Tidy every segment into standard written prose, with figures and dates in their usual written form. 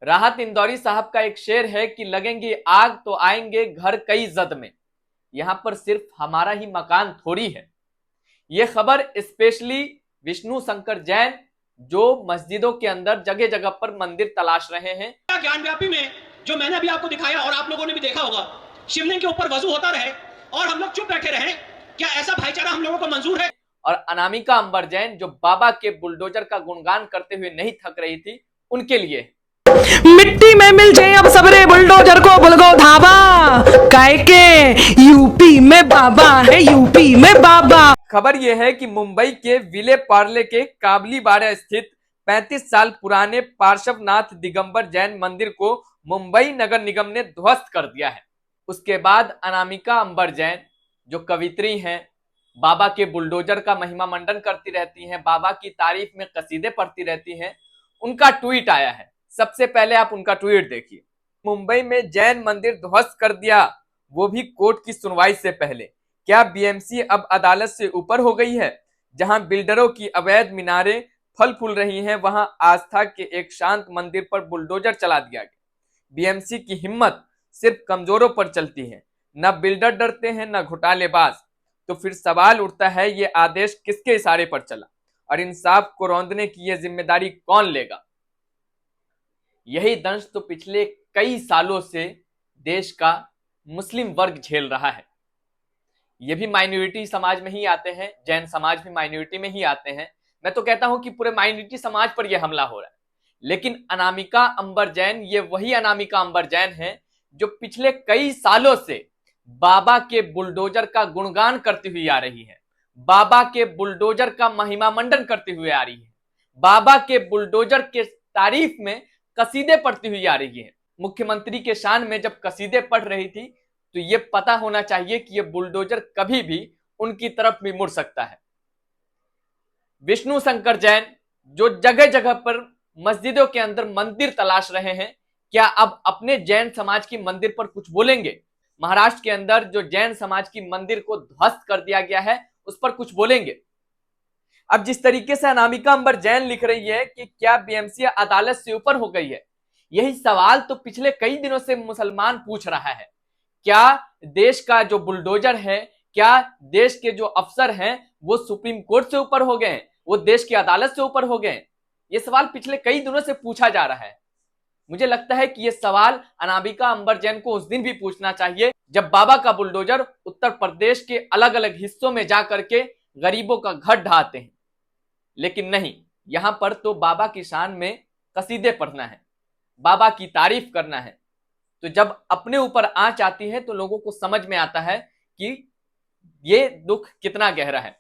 राहत इंदौरी साहब का एक शेर है कि लगेंगी आग तो आएंगे घर कई जद में। यहां पर सिर्फ हमारा ही मकान थोड़ी है। यह खबर स्पेशली विष्णु शंकर जैन जो मस्जिदों के अंदर जगह जगह पर मंदिर तलाश रहे हैं। ज्ञान व्यापी में जो मैंने अभी आपको दिखाया और आप लोगों ने भी देखा होगा, शिवलिंग के ऊपर वजू होता रहे और हम लोग चुप बैठे रहे, क्या ऐसा भाईचारा हम लोगों को मंजूर है? और अनामिका अंबर जैन जो बाबा के बुलडोजर का गुणगान करते हुए नहीं थक रही थी, उनके लिए मिट्टी में मिल जाए अब सबरे बुलडोजर को बुलगो धाबा काय के यूपी में बाबा है, यूपी में बाबा। खबर यह है कि मुंबई के विले पार्ले के काबलीवाड़ा स्थित 35 साल पुराने पार्श्वनाथ दिगंबर जैन मंदिर को मुंबई नगर निगम ने ध्वस्त कर दिया है। उसके बाद अनामिका अंबर जैन जो कवित्री हैं, बाबा के बुलडोजर का महिमा मंडन करती रहती हैं, बाबा की तारीफ में कसीदे पढ़ती रहती हैं, उनका ट्वीट आया है। सबसे पहले आप उनका ट्वीट देखिए। मुंबई में जैन मंदिर ध्वस्त कर दिया, वो भी कोर्ट की सुनवाई से पहले। क्या बीएमसी अब अदालत से ऊपर हो गई है? जहां बिल्डरों की अवैध मीनारें फल फूल रही हैं, वहां आस्था के एक शांत मंदिर पर बुलडोजर चला दिया गया। बीएमसी की हिम्मत सिर्फ कमजोरों पर चलती है, न बिल्डर डरते हैं न घोटालेबाज। तो फिर सवाल उठता है, ये आदेश किसके इशारे पर चला और इंसाफ को रौंदने की ये जिम्मेदारी कौन लेगा? यही दंश तो पिछले कई सालों से देश का मुस्लिम वर्ग झेल रहा है। ये भी माइनॉरिटी समाज में ही आते हैं, जैन समाज भी माइनॉरिटी में ही आते हैं। मैं तो कहता हूं कि पूरे माइनॉरिटी समाज पर यह हमला हो रहा है। लेकिन अनामिका अंबर जैन ये वही अनामिका अंबर जैन है जो पिछले कई सालों से बाबा के बुलडोजर का गुणगान करती हुई आ रही है, बाबा के बुलडोजर का महिमा मंडन करती हुई आ रही है, बाबा के बुलडोजर के तारीफ में कसीदे पढ़ती हुई आ रही है। मुख्यमंत्री के शान में जब कसीदे पढ़ रही थी तो ये पता होना चाहिए कि ये बुलडोजर कभी भी उनकी तरफ भी मुड़ सकता है। विष्णु शंकर जैन जो जगह जगह पर मस्जिदों के अंदर मंदिर तलाश रहे हैं, क्या अब अपने जैन समाज की मंदिर पर कुछ बोलेंगे? महाराष्ट्र के अंदर जो जैन समाज की मंदिर को ध्वस्त कर दिया गया है, उस पर कुछ बोलेंगे? अब जिस तरीके से अनामिका अंबर जैन लिख रही है कि क्या बीएमसी अदालत से ऊपर हो गई है, यही सवाल तो पिछले कई दिनों से मुसलमान पूछ रहा है। क्या देश का जो बुलडोजर है, क्या देश के जो अफसर हैं वो सुप्रीम कोर्ट से ऊपर हो गए, वो देश की अदालत से ऊपर हो गए? ये सवाल पिछले कई दिनों से पूछा जा रहा है। मुझे लगता है कि ये सवाल अनामिका अंबर जैन को उस दिन भी पूछना चाहिए जब बाबा का बुलडोजर उत्तर प्रदेश के अलग अलग हिस्सों में जाकर के गरीबों का घर ढहाते हैं। लेकिन नहीं, यहां पर तो बाबा की शान में कसीदे पढ़ना है, बाबा की तारीफ करना है। तो जब अपने ऊपर आंच आती है तो लोगों को समझ में आता है कि ये दुख कितना गहरा है।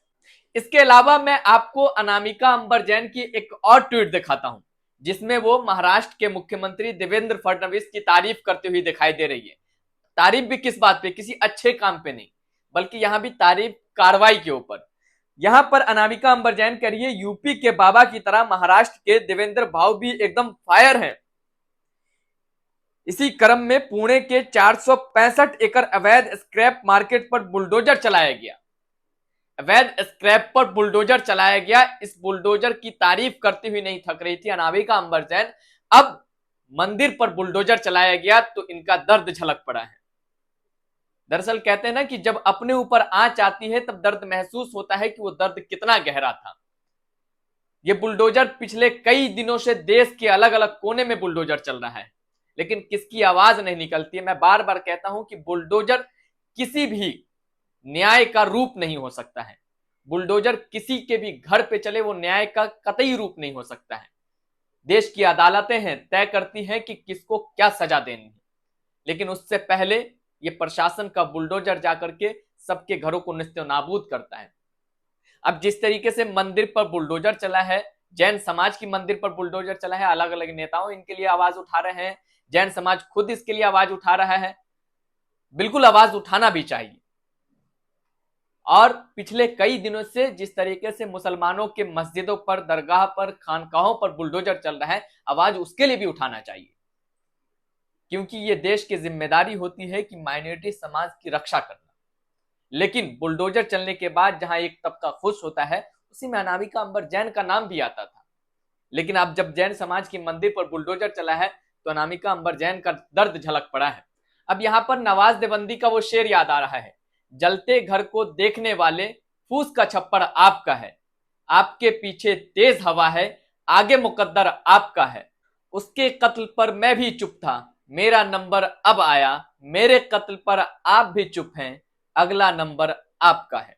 इसके अलावा मैं आपको अनामिका अंबर जैन की एक और ट्वीट दिखाता हूं, जिसमें वो महाराष्ट्र के मुख्यमंत्री देवेंद्र फडणवीस की तारीफ करते हुए दिखाई दे रही है। तारीफ भी किस बात पे? किसी अच्छे काम पे नहीं, बल्कि यहां भी तारीफ कार्रवाई के ऊपर। यहां पर अनामिका अंबर जैन कह रही है, यूपी के बाबा की तरह महाराष्ट्र के देवेंद्र भाव भी एकदम फायर हैं। इसी क्रम में पुणे के 465 एकड़ अवैध स्क्रैप मार्केट पर बुलडोजर चलाया गया। अवैध स्क्रैप पर बुलडोजर चलाया गया। इस बुलडोजर की तारीफ करती हुई नहीं थक रही थी अनामिका अंबर जैन। अब मंदिर पर बुलडोजर चलाया गया तो इनका दर्द झलक पड़ा है। दरअसल कहते हैं ना कि जब अपने ऊपर आंच आती है तब दर्द महसूस होता है कि वो दर्द कितना गहरा था। ये बुलडोजर पिछले कई दिनों से देश के अलग अलग कोने में बुलडोजर चल रहा है, लेकिन किसकी आवाज नहीं निकलती है। मैं बार बार कहता हूं कि बुलडोजर किसी भी न्याय का रूप नहीं हो सकता है। बुलडोजर किसी के भी घर पे चले वो न्याय का कतई रूप नहीं हो सकता है। देश की अदालतें हैं, तय करती हैं कि किसको क्या सजा देनी है, लेकिन उससे पहले ये प्रशासन का बुलडोजर जाकर के सबके घरों को निस्ते नाबूद करता है। अब जिस तरीके से मंदिर पर बुलडोजर चला है, जैन समाज की मंदिर पर बुलडोजर चला है, अलग अलग नेताओं इनके लिए आवाज उठा रहे हैं, जैन समाज खुद इसके लिए आवाज उठा रहा है। बिल्कुल आवाज उठाना भी चाहिए। और पिछले कई दिनों से जिस तरीके से मुसलमानों के मस्जिदों पर, दरगाह पर, खानकाहों पर बुलडोजर चल रहा है, आवाज उसके लिए भी उठाना चाहिए, क्योंकि ये देश की जिम्मेदारी होती है कि माइनॉरिटी समाज की रक्षा करना। लेकिन बुलडोजर चलने के बाद जहां एक तबका खुश होता है, उसी में अनामिका अंबर जैन का नाम भी आता था। लेकिन अब जब जैन समाज की मंदिर पर बुलडोजर चला है तो अनामिका अंबर जैन का दर्द झलक पड़ा है। अब यहाँ पर नवाज देवबंदी का वो शेर याद आ रहा है, जलते घर को देखने वाले फूस का छप्पड़ आपका है, आपके पीछे तेज हवा है, आगे मुकद्दर आपका है। उसके कत्ल पर मैं भी चुप था, मेरा नंबर अब आया, मेरे कत्ल पर आप भी चुप हैं, अगला नंबर आपका है।